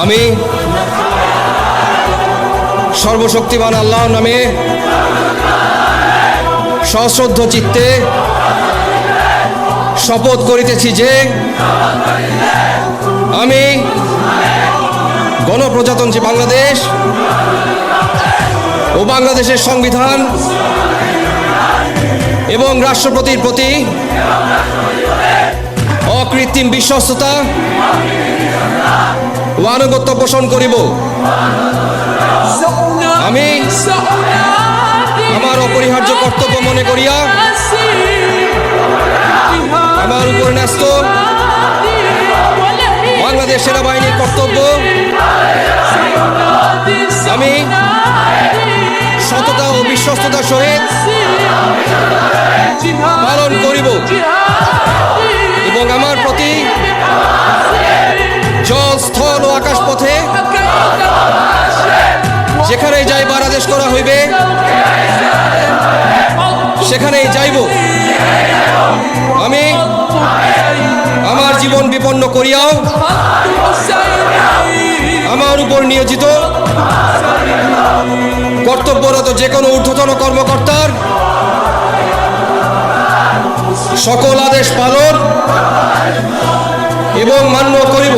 আমি সর্বশক্তিমান আল্লাহর নামে সশ্রদ্ধ চিত্তে শপথ করিতেছি যে আমি গণপ্রজাতন্ত্রী বাংলাদেশ ও বাংলাদেশের সংবিধান এবং রাষ্ট্রপতির প্রতি অকৃত্রিম বিশ্বস্ততা ও আনুগত্য পোষণ করিব। আমি আমার অপরিহার্য কর্তব্য মনে করিয়া আমার উপর ন্যস্ত বাংলাদেশ সেনাবাহিনীর কর্তব্য আমি সততা ও বিশ্বস্ততার সহিত পালন করিব এবং আমার প্রতি জল, স্থল ও আকাশ পথে যেখানেই যাইবার আদেশ করা হইবে সেখানেই যাইব। আমি আমার জীবন বিপন্ন করিয়াও আমার উপর নিয়োজিত কর্তব্যরত যে কোনো ঊর্ধ্বতন কর্মকর্তার সকল আদেশ পালন এবং মান্য করিব।